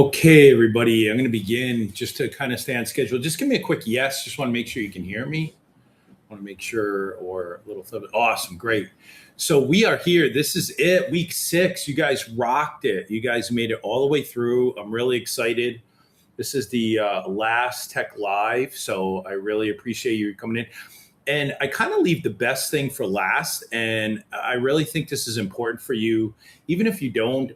Okay, everybody, I'm going to begin just to kind of stay on schedule. Just give me a quick yes. Just want to make sure you can hear me. Want to make sure, or a little thumbs. Awesome, great. So we are here. This is it, week 6. You guys rocked it. You guys made it all the way through. I'm really excited. This is the last Tech Live, so I really appreciate you coming in. And I kind of leave the best thing for last, and I really think this is important for you, even if you don't.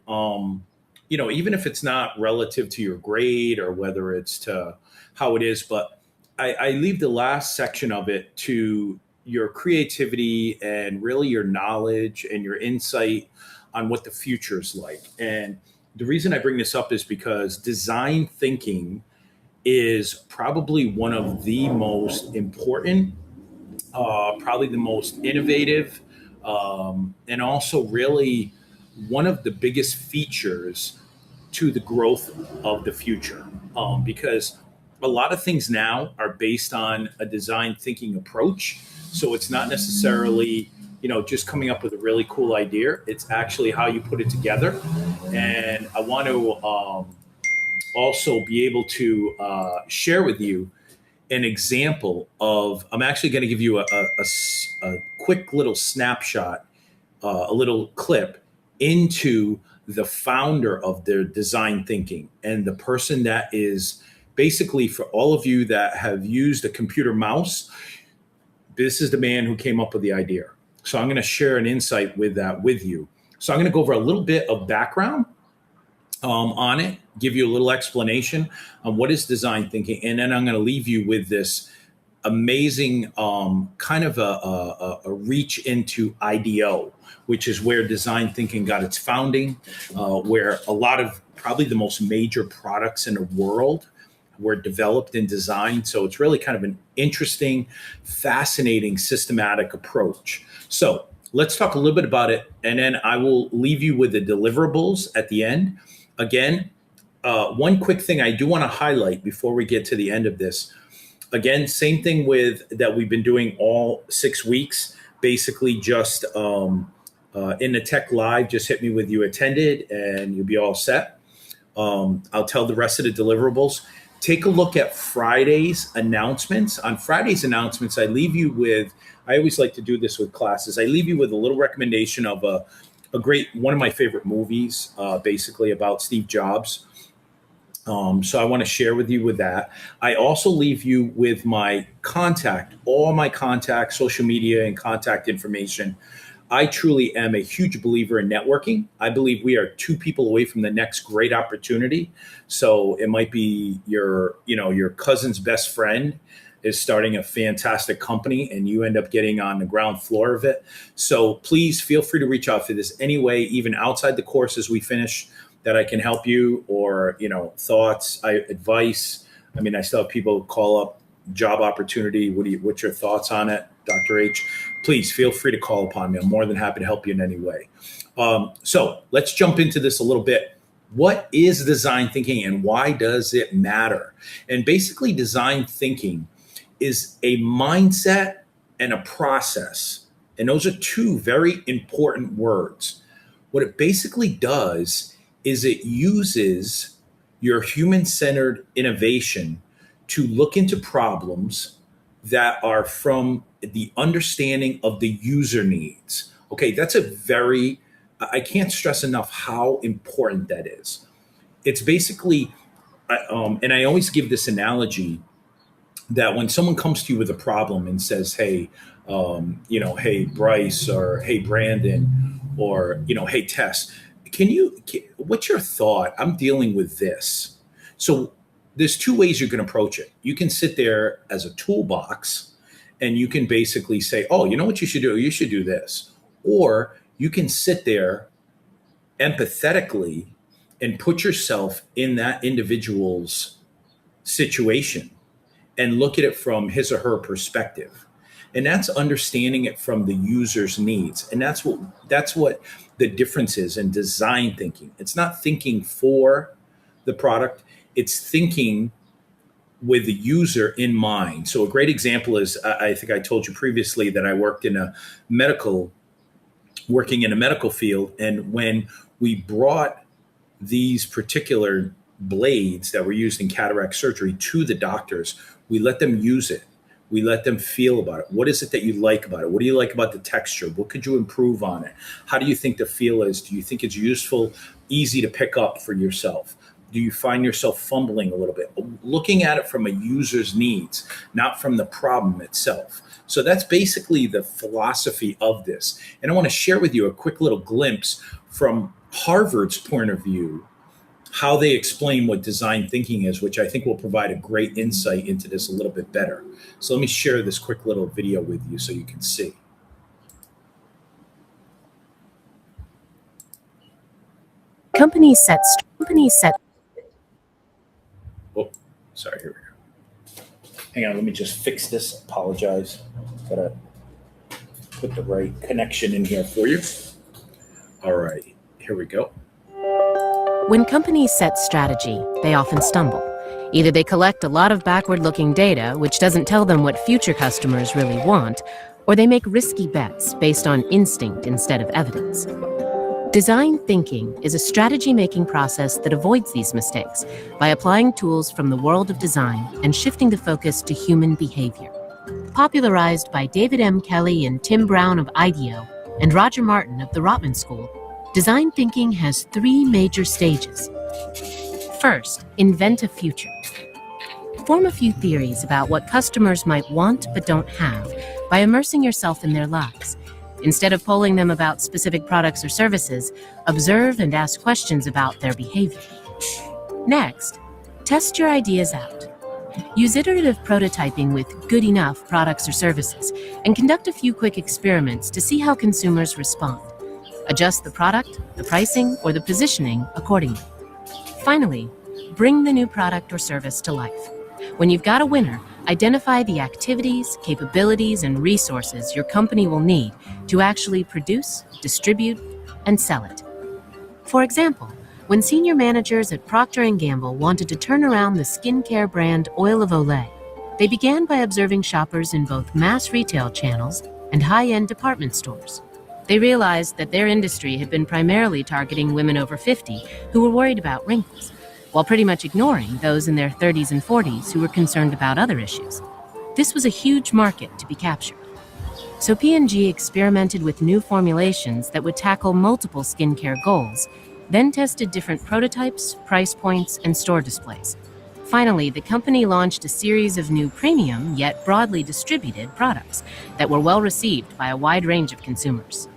Even if it's not relative to your grade or whether it's to how it is, but I leave the last section of it to your creativity and really your knowledge and your insight on what the future is like. And the reason I bring this up is because design thinking is probably one of the most important, probably the most innovative, and also really one of the biggest features to the growth of the future, because a lot of things now are based on a design thinking approach. So it's not necessarily just coming up with a really cool idea. It's actually how you put it together. And I want to also be able to share with you an example of. I'm actually going to give you a quick little snapshot, a little clip into the founder of their design thinking and the person that is basically, for all of you that have used a computer mouse, this is the man who came up with the idea. So I'm going to share an insight with that with you. So I'm going to go over a little bit of background on it, give you a little explanation on what is design thinking, and then I'm going to leave you with this amazing kind of a reach into IDEO, which is where design thinking got its founding, where a lot of probably the most major products in the world were developed and designed. So it's really kind of an interesting, fascinating, systematic approach. So let's talk a little bit about it, and then I will leave you with the deliverables at the end. Again, one quick thing I do want to highlight before we get to the end of this. Again, same thing with that we've been doing all 6 weeks. Basically, just in the Tech Live, just hit me with you attended, and you'll be all set. I'll tell the rest of the deliverables. Take a look at Friday's announcements. On Friday's announcements, I leave you with. I always like to do this with classes. I leave you with a little recommendation of a great one of my favorite movies, basically about Steve Jobs. So I want to share with you with that. I also leave you with my contact, all my contact, social media, and contact information. I truly am a huge believer in networking. I believe we are 2 people away from the next great opportunity. So it might be your cousin's best friend is starting a fantastic company and you end up getting on the ground floor of it. So please feel free to reach out for this anyway, even outside the course as we finish, that I can help you, or thoughts, advice. I mean, I still have people call up job opportunity. What's your thoughts on it, Dr. H? Please feel free to call upon me. I'm more than happy to help you in any way. So let's jump into this a little bit. What is design thinking and why does it matter? And basically, design thinking is a mindset and a process. And those are 2 very important words. What it basically does is it uses your human-centered innovation to look into problems that are from the understanding of the user needs. Okay, that's I can't stress enough how important that is. It's basically, and I always give this analogy that when someone comes to you with a problem and says, hey, hey, Bryce, or hey, Brandon, or, hey, Tess, what's your thought? I'm dealing with this. So there's 2 ways you can approach it. You can sit there as a toolbox and you can basically say, oh, you know what you should do? You should do this. Or you can sit there empathetically and put yourself in that individual's situation and look at it from his or her perspective. And that's understanding it from the user's needs. And that's what the difference is in design thinking. It's not thinking for the product, it's thinking with the user in mind. So a great example is, I think I told you previously that I working in a medical field. And when we brought these particular blades that were used in cataract surgery to the doctors. We let them use it. We let them feel about it. What is it that you like about it? What do you like about the texture? What could you improve on it? How do you think the feel is? Do you think it's useful, easy to pick up for yourself? Do you find yourself fumbling a little bit? Looking at it from a user's needs, not from the problem itself. So that's basically the philosophy of this. And I want to share with you a quick little glimpse from Harvard's point of view, how they explain what design thinking is, which I think will provide a great insight into this a little bit better. So let me share this quick little video with you so you can see. Companies set. Oh, sorry, here we go. Hang on, let me just fix this. Apologize. Gotta put the right connection in here for you. All right, here we go. When companies set strategy, they often stumble. Either they collect a lot of backward-looking data, which doesn't tell them what future customers really want, or they make risky bets based on instinct instead of evidence. Design thinking is a strategy-making process that avoids these mistakes by applying tools from the world of design and shifting the focus to human behavior. Popularized by David M. Kelly and Tim Brown of IDEO and Roger Martin of the Rotman School, design thinking has 3 major stages. First, invent a future. Form a few theories about what customers might want but don't have by immersing yourself in their lives. Instead of polling them about specific products or services, observe and ask questions about their behavior. Next, test your ideas out. Use iterative prototyping with good enough products or services and conduct a few quick experiments to see how consumers respond. Adjust the product, the pricing, or the positioning accordingly. Finally, bring the new product or service to life. When you've got a winner, identify the activities, capabilities, and resources your company will need to actually produce, distribute, and sell it. For example, when senior managers at Procter & Gamble wanted to turn around the skincare brand Oil of Olay, they began by observing shoppers in both mass retail channels and high-end department stores. They realized that their industry had been primarily targeting women over 50 who were worried about wrinkles, while pretty much ignoring those in their 30s and 40s who were concerned about other issues. This was a huge market to be captured. So P&G experimented with new formulations that would tackle multiple skincare goals, then tested different prototypes, price points, and store displays. Finally, the company launched a series of new premium yet broadly distributed products that were well received by a wide range of consumers.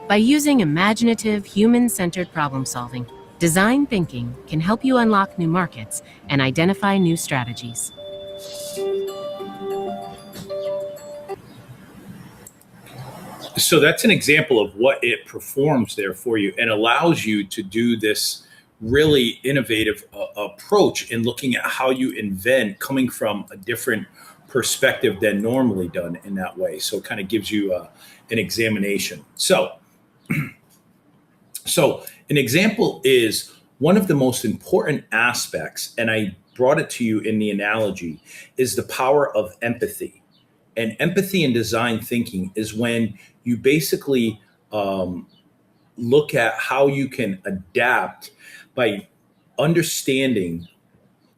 By using imaginative, human-centered problem-solving, design thinking can help you unlock new markets and identify new strategies. So that's an example of what it performs there for you and allows you to do this really innovative approach in looking at how you invent coming from a different perspective than normally done in that way. So it kind of gives you an examination. So an example is one of the most important aspects, and I brought it to you in the analogy, is the power of empathy. And empathy in design thinking is when you basically look at how you can adapt by understanding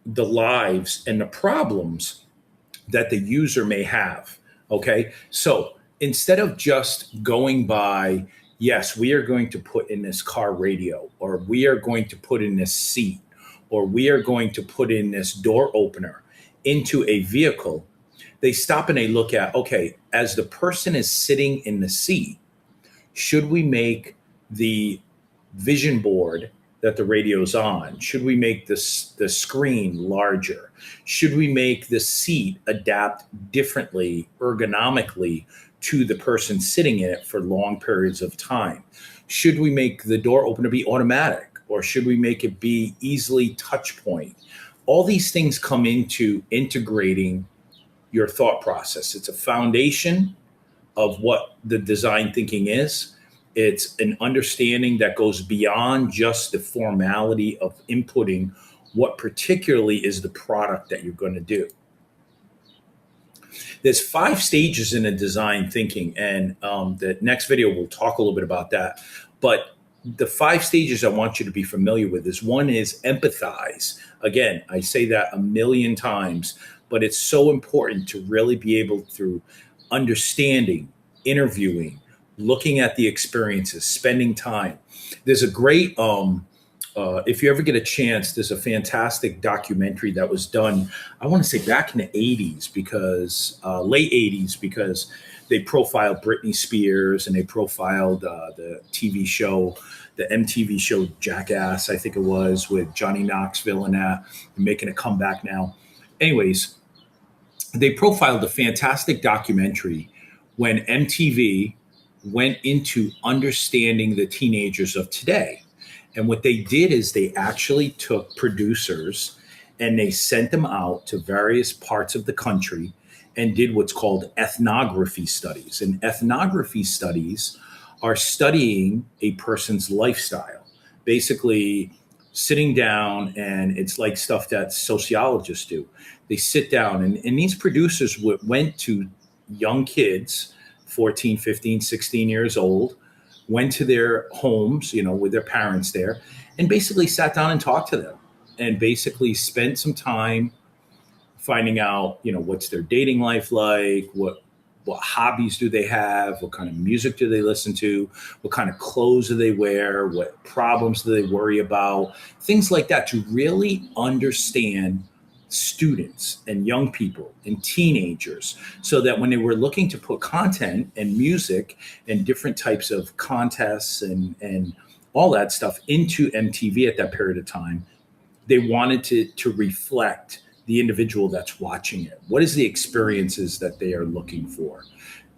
the lives and the problems that the user may have. Okay. So instead of just going by, yes, we are going to put in this car radio, or we are going to put in this seat, or we are going to put in this door opener into a vehicle, they stop and they look at, okay, as the person is sitting in the seat, should we make the vision board that the radio's on? Should we make the screen larger? Should we make the seat adapt differently ergonomically to the person sitting in it for long periods of time? Should we make the door opener be automatic, or should we make it be easily touch point? All these things come into integrating your thought process. It's a foundation of what the design thinking is. It's an understanding that goes beyond just the formality of inputting what particularly is the product that you're going to do. There's 5 stages in a design thinking, and the next video we'll talk a little bit about that. But the 5 stages I want you to be familiar with is, one is empathize. Again, I say that a million times, but it's so important to really be able, through understanding, interviewing, looking at the experiences, spending time. There's a great, if you ever get a chance, there's a fantastic documentary that was done, I want to say back in the 80s, because late 80s, because they profiled Britney Spears and they profiled the TV show, the MTV show Jackass, I think it was, with Johnny Knoxville and that, making a comeback now. Anyways, they profiled a fantastic documentary when MTV went into understanding the teenagers of today. And what they did is they actually took producers and they sent them out to various parts of the country and did what's called ethnography studies. And ethnography studies are studying a person's lifestyle, basically sitting down, and it's like stuff that sociologists do. They sit down, and these producers went to young kids, 14, 15, 16 years old, went to their homes, with their parents there, and basically sat down and talked to them, and basically spent some time finding out, what's their dating life like, what hobbies do they have, what kind of music do they listen to, what kind of clothes do they wear, what problems do they worry about, things like that, to really understand students and young people and teenagers, so that when they were looking to put content and music and different types of contests and all that stuff into MTV at that period of time, they wanted to reflect the individual that's watching it. What is the experiences that they are looking for?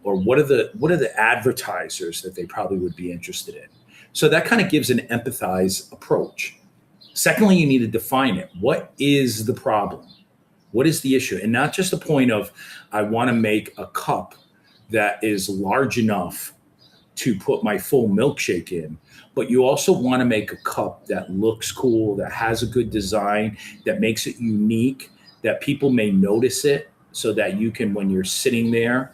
Or what are the advertisers that they probably would be interested in? So that kind of gives an empathize approach. Secondly, you need to define it. What is the problem? What is the issue? And not just a point of, I want to make a cup that is large enough to put my full milkshake in, but you also want to make a cup that looks cool, that has a good design, that makes it unique, that people may notice it, so that you can, when you're sitting there,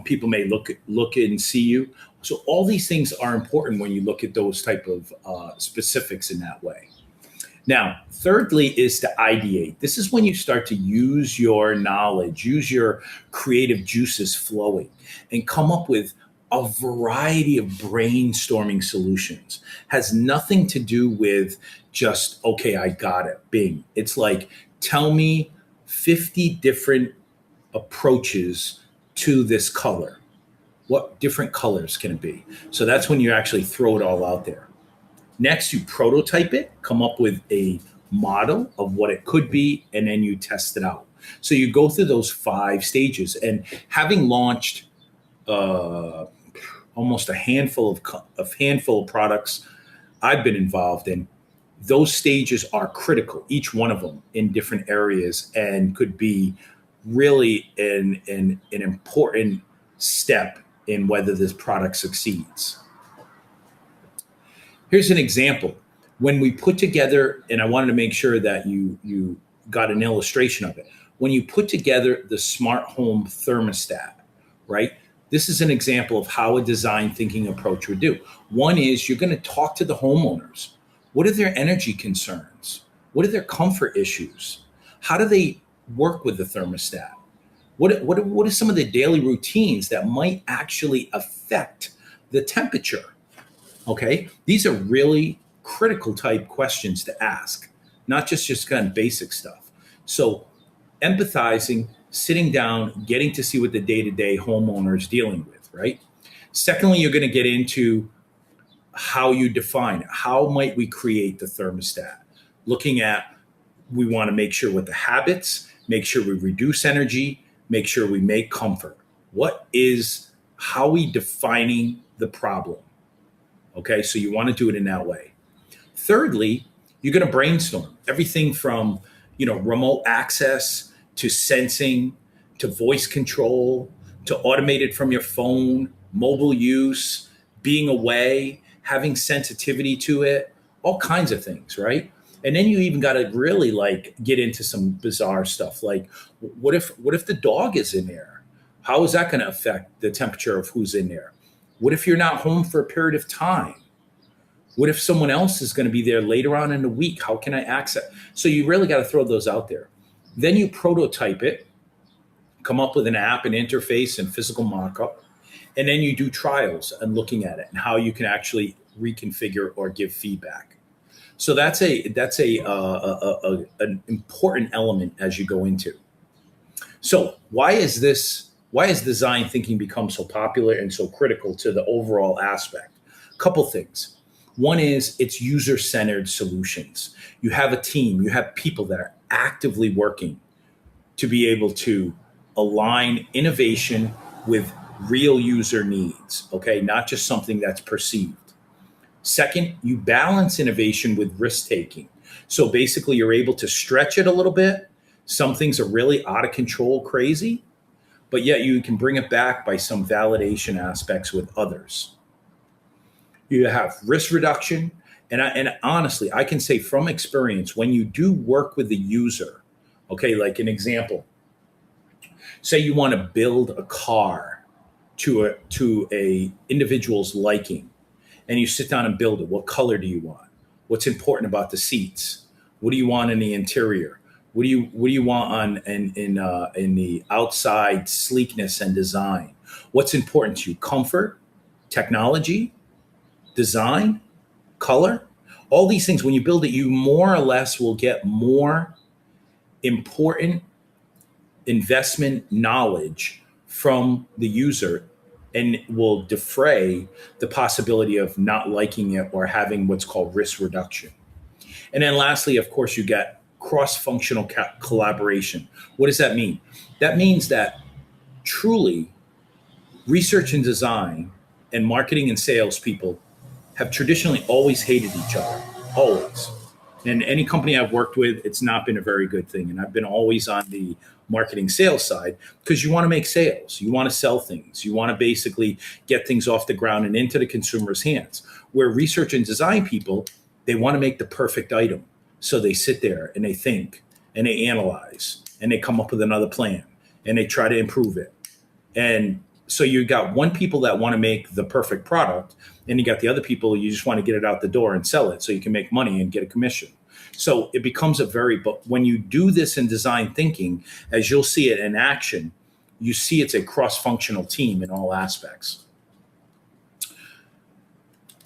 people may look and see you. So all these things are important when you look at those type of specifics in that way. Now, thirdly is to ideate. This is when you start to use your knowledge, use your creative juices flowing, and come up with a variety of brainstorming solutions. Has nothing to do with just, okay, I got it, bing. It's like, tell me 50 different approaches to this color. What different colors can it be? So that's when you actually throw it all out there. Next, you prototype it, come up with a model of what it could be, and then you test it out. So you go through those 5 stages. And having launched almost a handful of products I've been involved in, those stages are critical, each one of them in different areas, and could be really an important step in whether this product succeeds. Here's an example. When we put together, and I wanted to make sure that you got an illustration of it. When you put together the smart home thermostat, right? This is an example of how a design thinking approach would do. One is, you're going to talk to the homeowners. What are their energy concerns? What are their comfort issues? How do they work with the thermostat? What are some of the daily routines that might actually affect the temperature? Okay, these are really critical type questions to ask, not just kind of basic stuff. So empathizing, sitting down, getting to see what the day-to-day homeowner is dealing with, right? Secondly, you're going to get into how you define it. How might we create the thermostat? Looking at, we want to make sure with the habits, make sure we reduce energy, make sure we make comfort. How are we defining the problem? Okay, so you want to do it in that way. Thirdly, you're going to brainstorm everything from, remote access to sensing, to voice control, to automated from your phone, mobile use, being away, having sensitivity to it, all kinds of things, right? And then you even got to really get into some bizarre stuff. Like, what if the dog is in there? How is that going to affect the temperature of who's in there? What if you're not home for a period of time? What if someone else is going to be there later on in the week? How can I access? So you really got to throw those out there. Then you prototype it, come up with an app, an interface, and physical mock-up. And then you do trials and looking at it and how you can actually reconfigure or give feedback. So that's an important element as you go into. So why has design thinking become so popular and so critical to the overall aspect? A couple things. One is it's user-centered solutions. You have a team, you have people that are actively working to be able to align innovation with real user needs, okay? Not just something that's perceived. Second, you balance innovation with risk-taking. So basically you're able to stretch it a little bit. Some things are really out of control, crazy, but yet you can bring it back by some validation aspects with others. You have risk reduction. And honestly, I can say from experience, when you do work with the user, okay, like an example, say you want to build a car to a individual's liking, and you sit down and build it. What color do you want? What's important about the seats? What do you want in the interior? What do you want in the outside sleekness and design? What's important to you? Comfort, technology, design, color, all these things. When you build it, you more or less will get more important investment knowledge from the user and will defray the possibility of not liking it or having what's called risk reduction. And then lastly, of course, you get cross-functional collaboration. What does that mean? That means that truly research and design and marketing and sales people have traditionally always hated each other, always. And any company I've worked with, it's not been a very good thing. And I've been always on the marketing sales side because you want to make sales. You want to sell things. You want to basically get things off the ground and into the consumer's hands. Where research and design people, they want to make the perfect item. So they sit there and they think and they analyze and they come up with another plan and they try to improve it. And so you got one people that want to make the perfect product, and you got the other people, you just want to get it out the door and sell it so you can make money and get a commission. So it becomes but when you do this in design thinking, as you'll see it in action, you see it's a cross-functional team in all aspects.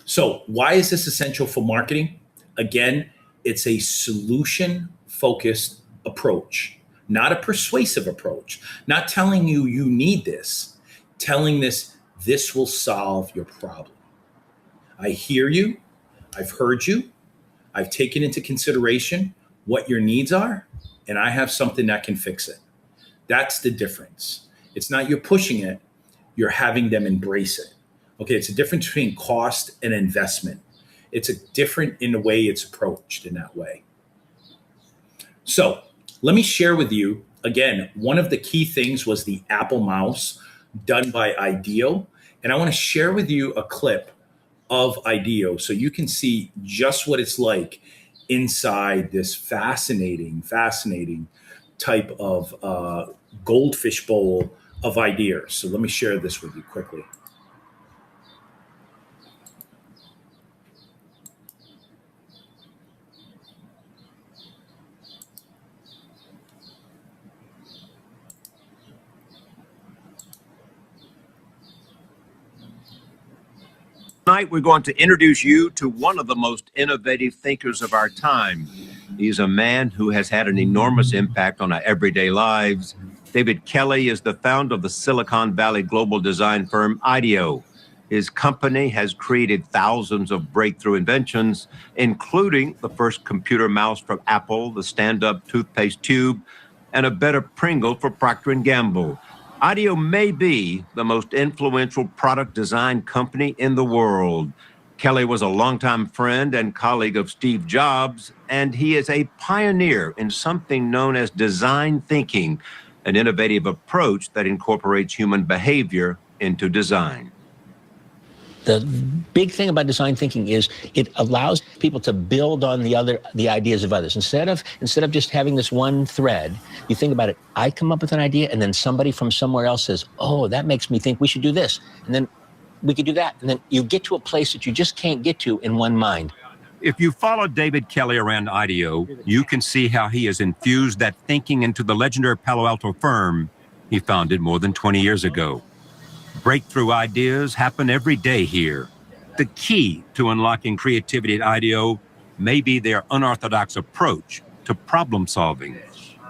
So why is this essential for marketing? Again, it's a solution-focused approach, not a persuasive approach, not telling you you need this, telling this will solve your problem. I hear you. I've heard you. I've taken into consideration what your needs are, and I have something that can fix it. That's the difference. It's not you're pushing it, you're having them embrace it. Okay, it's a difference between cost and investment. It's a different in the way it's approached in that way. So let me share with you, again, one of the key things was the Apple mouse done by IDEO. And I want to share with you a clip of IDEO so you can see just what it's like inside this fascinating type of goldfish bowl of ideas. So let me share this with you quickly. Tonight, we're going to introduce you to one of the most innovative thinkers of our time. He's a man who has had an enormous impact on our everyday lives. David Kelley is the founder of the Silicon Valley global design firm IDEO. His company has created thousands of breakthrough inventions, including the first computer mouse from Apple, the stand-up toothpaste tube, and a better Pringle for Procter & Gamble. IDEO may be the most influential product design company in the world. Kelley was a longtime friend and colleague of Steve Jobs, and he is a pioneer in something known as design thinking, an innovative approach that incorporates human behavior into design. The big thing about design thinking is it allows people to build on the ideas of others. Instead of just having this one thread, you think about it. I come up with an idea, and then somebody from somewhere else says, "Oh, that makes me think we should do this." And then we could do that. And then you get to a place that you just can't get to in one mind. If you follow David Kelly around IDEO, you can see how he has infused that thinking into the legendary Palo Alto firm he founded more than 20 years ago. Breakthrough ideas happen every day here. The key to unlocking creativity at IDEO may be their unorthodox approach to problem solving.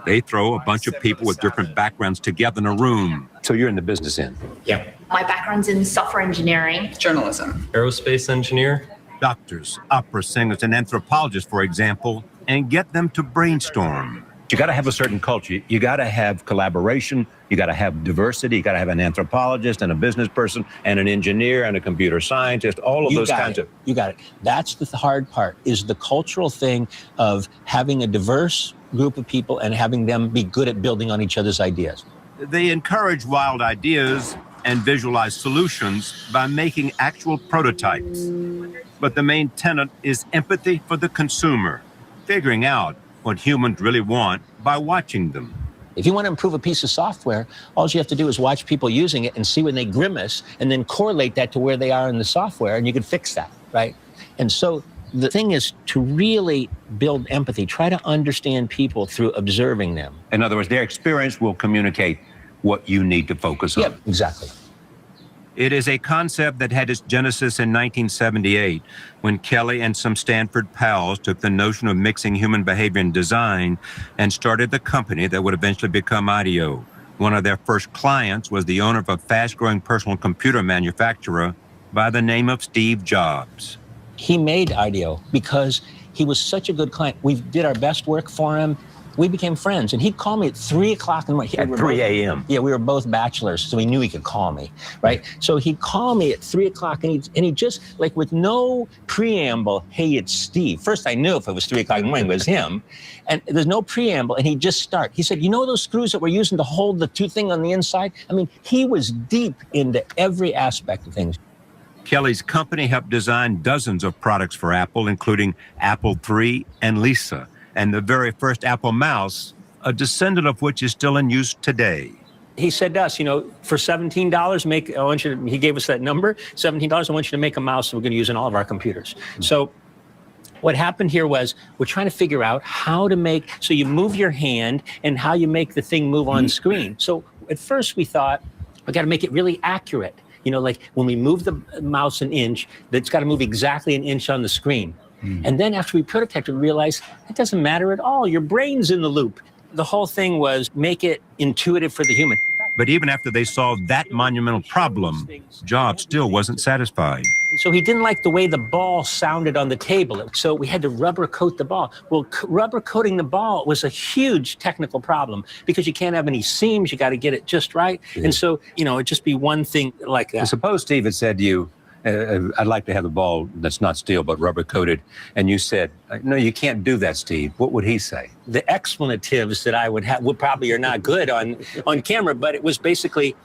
They throw a bunch of people with different backgrounds together in a room. So you're in the business end. Yeah. My background's in software engineering. Journalism. Aerospace engineer. Doctors, opera singers, and anthropologists, for example, and get them to brainstorm. You got to have a certain culture. You got to have collaboration. You got to have diversity. You got to have an anthropologist and a business person and an engineer and a computer scientist, all of those kinds of. You got it. That's the hard part, is the cultural thing of having a diverse group of people and having them be good at building on each other's ideas. They encourage wild ideas and visualize solutions by making actual prototypes. But the main tenet is empathy for the consumer, figuring out what humans really want by watching them. If you want to improve a piece of software, all you have to do is watch people using it and see when they grimace and then correlate that to where they are in the software, and you can fix that, right? And so the thing is to really build empathy, try to understand people through observing them. In other words, their experience will communicate what you need to focus on. Yep, exactly. It is a concept that had its genesis in 1978 when Kelly and some Stanford pals took the notion of mixing human behavior and design and started the company that would eventually become IDEO. One of their first clients was the owner of a fast-growing personal computer manufacturer by the name of Steve Jobs. He made IDEO because he was such a good client. We did our best work for him. We became friends, and he'd call me at 3 o'clock in the morning. At 3 a.m.? Yeah, we were both bachelors, so he knew he could call me, right? So he'd call me at 3 o'clock, and he just, like, with no preamble, hey, it's Steve. First, I knew if it was 3 o'clock in the morning, it was him. And there's no preamble, and he'd just start. He said, you know those screws that we're using to hold the two thing on the inside? I mean, he was deep into every aspect of things. Kelly's company helped design dozens of products for Apple, including Apple III and Lisa, and the very first Apple mouse, a descendant of which is still in use today. He said to us, you know, for $17, he gave us that number, $17, I want you to make a mouse that we're going to use in all of our computers. So what happened here was we're trying to figure out how to make, so you move your hand and how you make the thing move on screen. So at first we thought, we got to make it really accurate. You know, like when we move the mouse an inch, that's got to move exactly an inch on the screen. And then after we prototyped, we realized it doesn't matter at all. Your brain's in the loop. The whole thing was make it intuitive for the human. But even after they solved that monumental problem, Jobs still wasn't satisfied. So he didn't like the way the ball sounded on the table. So we had to rubber coat the ball. Well, rubber coating the ball was a huge technical problem because you can't have any seams. You got to get it just right. And so, you know, it'd just be one thing like that. Suppose Steve had said to you, I'd like to have the ball that's not steel but rubber coated, and you said, no, you can't do that, Steve. What would he say? The expletives that I would have would probably are not good on camera, but it was basically,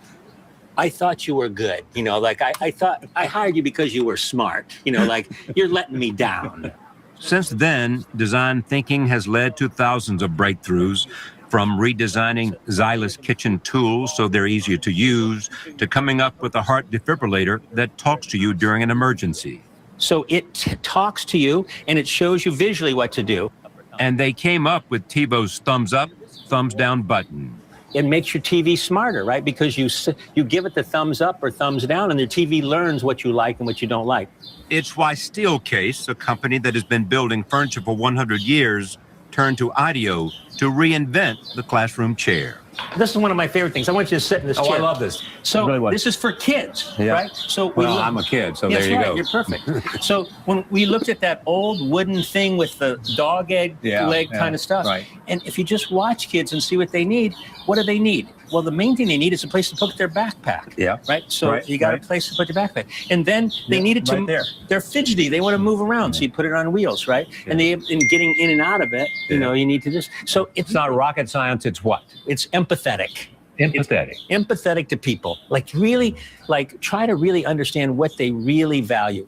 I thought you were good. You know, like I thought I hired you because you were smart. You know, like you're letting me down. Since then, design thinking has led to thousands of breakthroughs, from redesigning Xylus kitchen tools so they're easier to use, to coming up with a heart defibrillator that talks to you during an emergency. So it talks to you and it shows you visually what to do. And they came up with TiVo's thumbs up, thumbs down button. It makes your TV smarter, right? Because you give it the thumbs up or thumbs down, and the TV learns what you like and what you don't like. It's why Steelcase, a company that has been building furniture for 100 years, turned to IDEO to reinvent the classroom chair. This is one of my favorite things. I want you to sit in this chair. I love this. So really this is for kids, right? So I'm a kid, so there you go. You're perfect. So when we looked at that old wooden thing with the dog leg kind of stuff, right. And if you just watch kids and see what they need, what do they need? Well, the main thing they need is a place to put their backpack. Yeah. Right. So you got a place to put your backpack, and then they needed to. Right there. They're fidgety. They want to move around, so you put it on wheels, right? And in getting in and out of it, you know, you need to just. So It's not rocket science. It's what? It's empathetic. Empathetic. Empathetic to people. Like really, like try to really understand what they really value.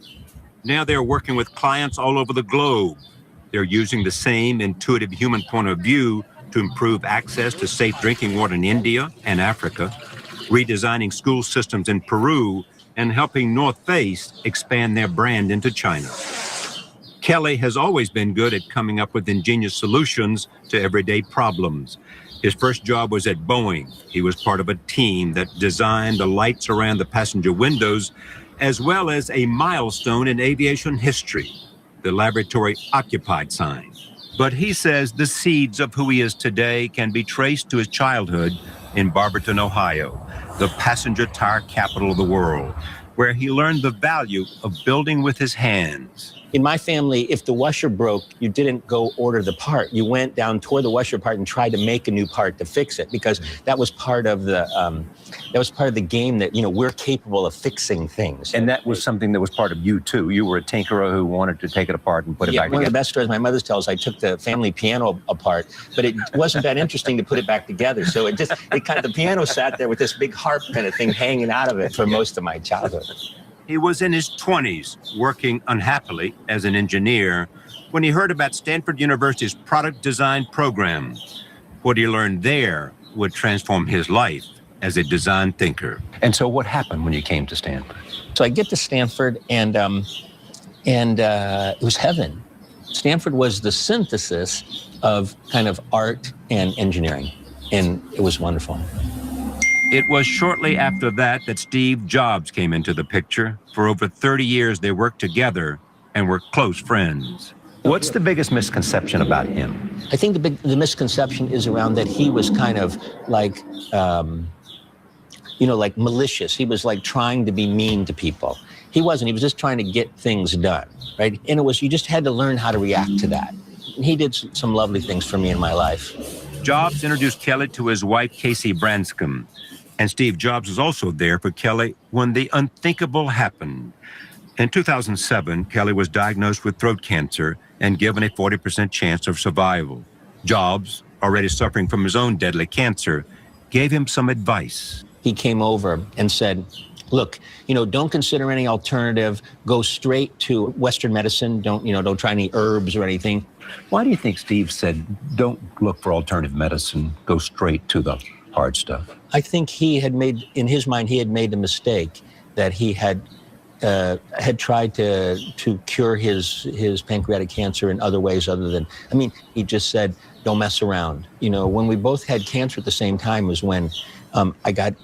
Now they're working with clients all over the globe. They're using the same intuitive human point of view to improve access to safe drinking water in India and Africa, redesigning school systems in Peru, and helping North Face expand their brand into China. Kelly has always been good at coming up with ingenious solutions to everyday problems. His first job was at Boeing. He was part of a team that designed the lights around the passenger windows, as well as a milestone in aviation history, the Laboratory Occupied sign. But he says the seeds of who he is today can be traced to his childhood in Barberton, Ohio, the passenger tire capital of the world, where he learned the value of building with his hands. In my family, if the washer broke, you didn't go order the part. You went down toward the washer part and tried to make a new part to fix it, because that was part of the game that, we're capable of fixing things. And that was something that was part of you, too. You were a tinkerer who wanted to take it apart and put it back One of together. the best stories my mother tells, I took the family piano apart, but it wasn't that interesting to put it back together. So the piano sat there with this big harp kind of thing hanging out of it for most of my childhood. He was in his 20s, working unhappily as an engineer, when he heard about Stanford University's product design program. What he learned there would transform his life as a design thinker. And so what happened when you came to Stanford? So I get to Stanford, and it was heaven. Stanford was the synthesis of kind of art and engineering, and it was wonderful. It was shortly after that Steve Jobs came into the picture. For over 30 years, they worked together and were close friends. What's the biggest misconception about him? I think the misconception is around that he was kind of like, like malicious. He was like trying to be mean to people. He wasn't. He was just trying to get things done, right? And you just had to learn how to react to that. He did some lovely things for me in my life. Jobs introduced Kelly to his wife, Casey Branscombe. And Steve Jobs was also there for Kelly when the unthinkable happened. In 2007, Kelly was diagnosed with throat cancer and given a 40% chance of survival. Jobs, already suffering from his own deadly cancer, gave him some advice. He came over and said, look, don't consider any alternative. Go straight to Western medicine. Don't try any herbs or anything. Why do you think Steve said, don't look for alternative medicine, go straight to the hard stuff? I think in his mind, he had made a mistake that he had tried to cure his pancreatic cancer in other ways other than, he just said, don't mess around. When we both had cancer at the same time was when I got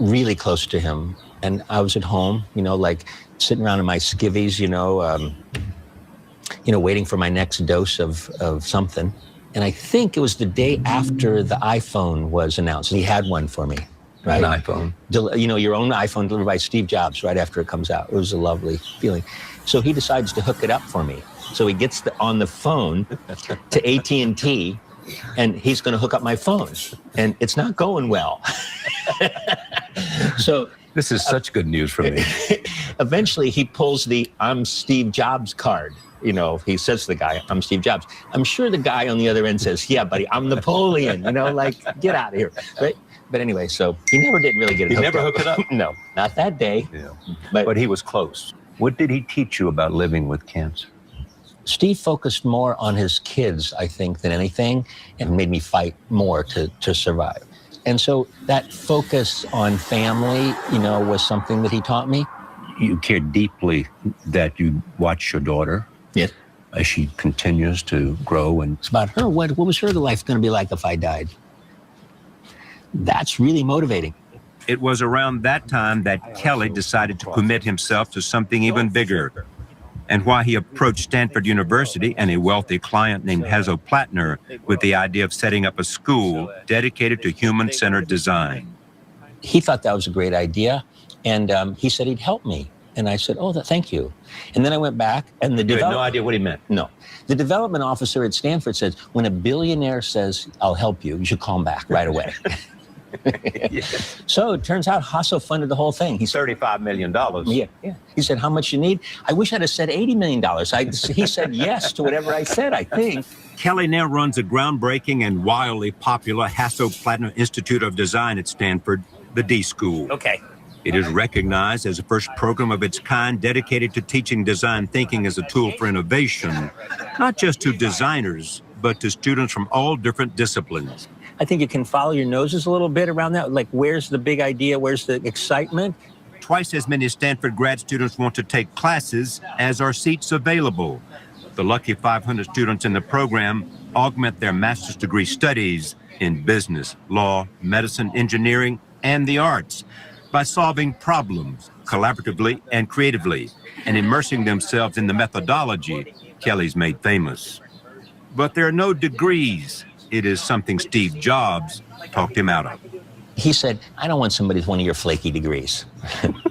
really close to him, and I was at home, like sitting around in my skivvies, waiting for my next dose of something. And I think it was the day after the iPhone was announced. He had one for me. Right? An iPhone. Your own iPhone delivered by Steve Jobs right after it comes out. It was a lovely feeling. So he decides to hook it up for me. So he gets on the phone to AT&T, and he's going to hook up my phone. And it's not going well. So This is such good news for me. eventually he pulls the I'm Steve Jobs card. He says to the guy, I'm Steve Jobs. I'm sure the guy on the other end says, yeah, buddy, I'm Napoleon, get out of here, right? But anyway, so he never did really get it hooked up. hooked it up? No, not that day. Yeah. But But he was close. What did he teach you about living with cancer? Steve focused more on his kids, I think, than anything, and made me fight more to survive. And so that focus on family, was something that he taught me. You care deeply that you watch your daughter Yes. as she continues to grow. And It's about her. What was her life going to be like if I died? That's really motivating. it was around that time that Kelly decided to commit himself to something even bigger. And why he approached Stanford University and a wealthy client named Hasso Plattner with the idea of setting up a school dedicated to human-centered design. He thought that was a great idea, and he said he'd help me. And I said, thank you. And then I went back, and You had no idea what he meant. No. The development officer at Stanford says, when a billionaire says, I'll help you, you should call him back right away. So it turns out Hasso funded the whole thing. He's $35 million. Yeah. He said, how much you need? I wish I'd have said $80 million. He said yes to whatever I said, I think. Kelly now runs a groundbreaking and wildly popular Hasso Plattner Institute of Design at Stanford, the D School. Okay. It is recognized as the first program of its kind dedicated to teaching design thinking as a tool for innovation, not just to designers, but to students from all different disciplines. I think you can follow your noses a little bit around that. Like, where's the big idea? Where's the excitement? twice as many Stanford grad students want to take classes as are seats available. The lucky 500 students in the program augment their master's degree studies in business, law, medicine, engineering, and the arts by solving problems collaboratively and creatively and immersing themselves in the methodology Kelly's made famous. But there are no degrees. It is something Steve Jobs talked him out of. He said, I don't want somebody with one of your flaky degrees.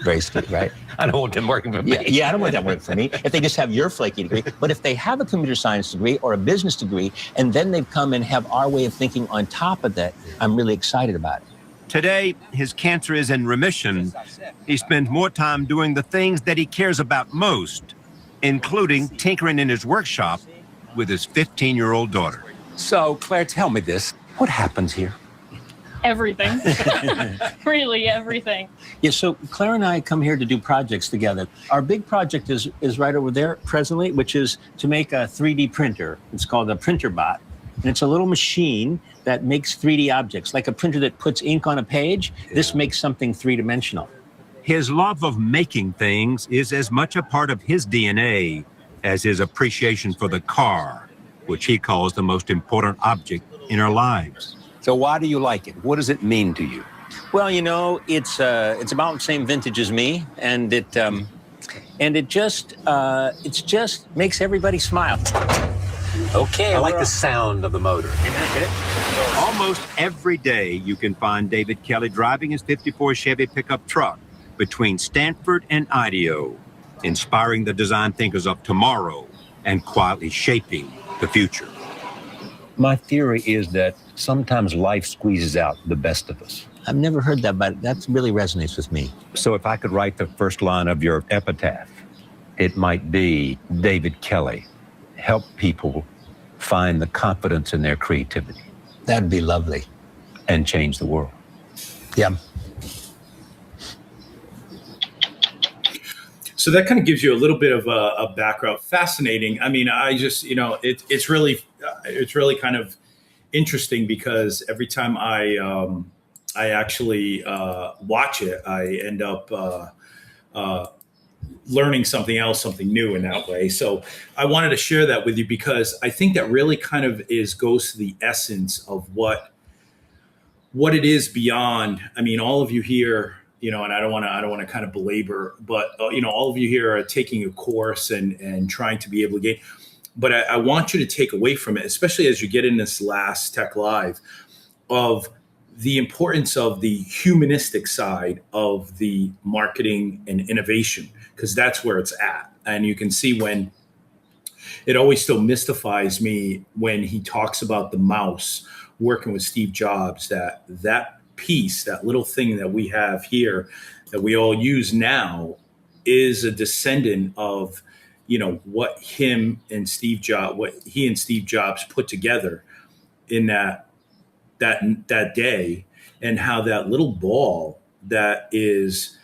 Very sweet, right? I don't want them working for me. Yeah, I don't want that working for me. If they just have your flaky degree. But if they have a computer science degree or a business degree, and then they've come and have our way of thinking on top of that, I'm really excited about it. Today, his cancer is in remission. He spends more time doing the things that he cares about most, including tinkering in his workshop with his 15-year-old daughter. So, Claire, tell me this. What happens here? Everything. Really, everything. Yeah, so Claire and I come here to do projects together. Our big project is right over there presently, which is to make a 3D printer. It's called a printer bot. And it's a little machine that makes 3D objects, like a printer that puts ink on a page. This makes something three-dimensional. His love of making things is as much a part of his DNA as his appreciation for the car, which he calls the most important object in our lives. So why do you like it? What does it mean to you? Well, you know, it's about the same vintage as me, and it just makes everybody smile. Okay, I like the sound of the motor. Almost every day you can find David Kelly driving his 54 Chevy pickup truck between Stanford and IDEO, inspiring the design thinkers of tomorrow and quietly shaping the future. My theory is that sometimes life squeezes out the best of us. I've never heard that, but that really resonates with me. So if I could write the first line of your epitaph, it might be, David Kelly, help people find the confidence in their creativity That'd be lovely. and change the world. Yeah. So that kind of gives you a little bit of a background. Fascinating. I mean, I just, it's really kind of interesting because every time I actually watch it, I end up learning something else, something new in that way. So I wanted to share that with you because I think that really kind of goes to the essence of what it is beyond. I mean, all of you here, and I don't want to kind of belabor, but all of you here are taking a course and trying to be able to get. But I want you to take away from it, especially as you get in this last Tech Live, of the importance of the humanistic side of the marketing and innovation, because that's where it's at. And you can see when it always still mystifies me when he talks about the mouse working with Steve Jobs, that piece, that little thing that we have here that we all use now is a descendant of, what he and Steve Jobs put together in that day, and how that little ball that is,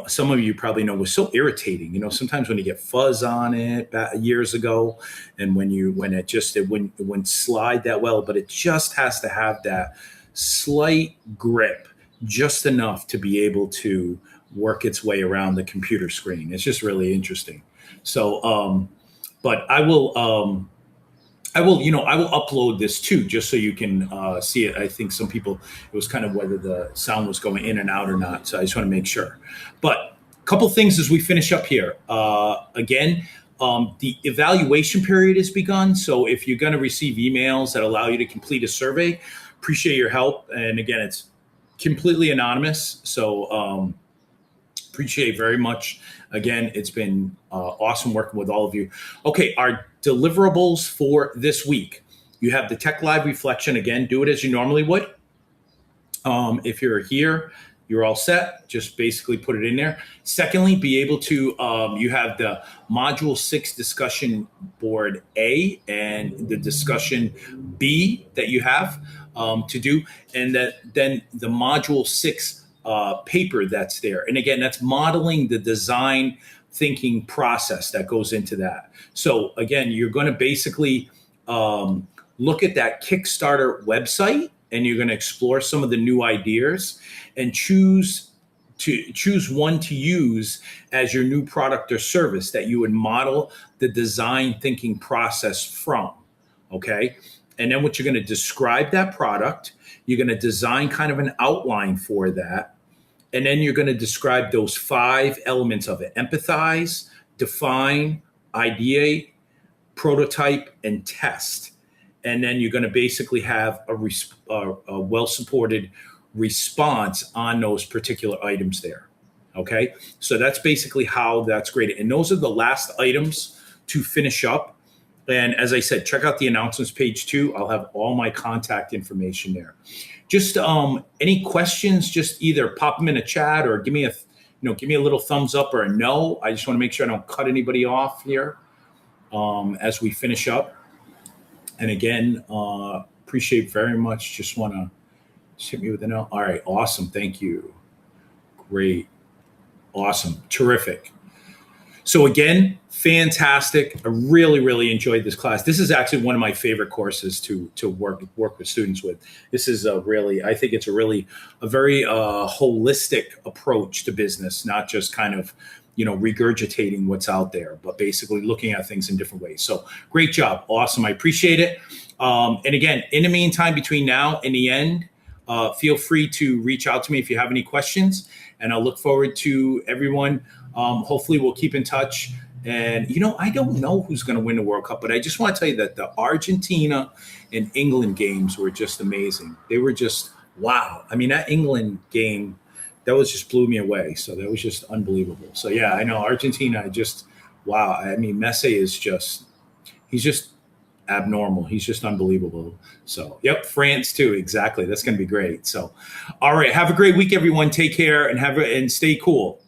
some of you probably know was so irritating. Sometimes when you get fuzz on it years ago, and when it wouldn't slide that well, but it just has to have that slight grip, just enough to be able to work its way around the computer screen. It's just really interesting. So, but I will upload this too, just so you can see it. I think some people, it was kind of whether the sound was going in and out or not. So I just want to make sure. But a couple things as we finish up here. Again, the evaluation period has begun. So if you're going to receive emails that allow you to complete a survey, appreciate your help. And again, it's completely anonymous. So appreciate very much. Again, it's been awesome working with all of you. Okay, our deliverables for this week. You have the Tech Live reflection. Again, do it as you normally would. If you're here, you're all set. Just basically put it in there. Secondly, be able to, you have the Module 6 discussion board A and the discussion B that you have to do. And then the Module 6 paper that's there. And again, that's modeling the design thinking process that goes into that. So again, you're going to basically look at that Kickstarter website, and you're going to explore some of the new ideas and choose to choose one to use as your new product or service that you would model the design thinking process from. Okay. And then what you're going to describe that product, you're going to design kind of an outline for that. And then you're going to describe those 5 elements of it: empathize, define, ideate, prototype, and test. And then you're going to basically have a well-supported response on those particular items there. Okay. So that's basically how that's graded. And those are the last items to finish up. And as I said, check out the announcements page too. I'll have all my contact information there. Just any questions, just either pop them in a chat or give me a little thumbs up or a no. I just want to make sure I don't cut anybody off here as we finish up. And again, appreciate very much. Just want to hit me with a no. All right. Awesome. Thank you. Great. Awesome. Terrific. So again, fantastic. I really, really enjoyed this class. This is actually one of my favorite courses to work with students with. This is I think it's a very holistic approach to business, not just kind of, regurgitating what's out there, but basically looking at things in different ways. So great job. Awesome. I appreciate it. And again, in the meantime, between now and the end, feel free to reach out to me if you have any questions, and I'll look forward to everyone. Hopefully we'll keep in touch. And, I don't know who's going to win the World Cup, but I just want to tell you that the Argentina and England games were just amazing. They were just, wow. I mean, that England game, that was just blew me away. So that was just unbelievable. So, yeah, I know Argentina, wow. I mean, Messi he's just abnormal. He's just unbelievable. So, yep, France too. Exactly. That's going to be great. So, all right. Have a great week, everyone. Take care and stay cool.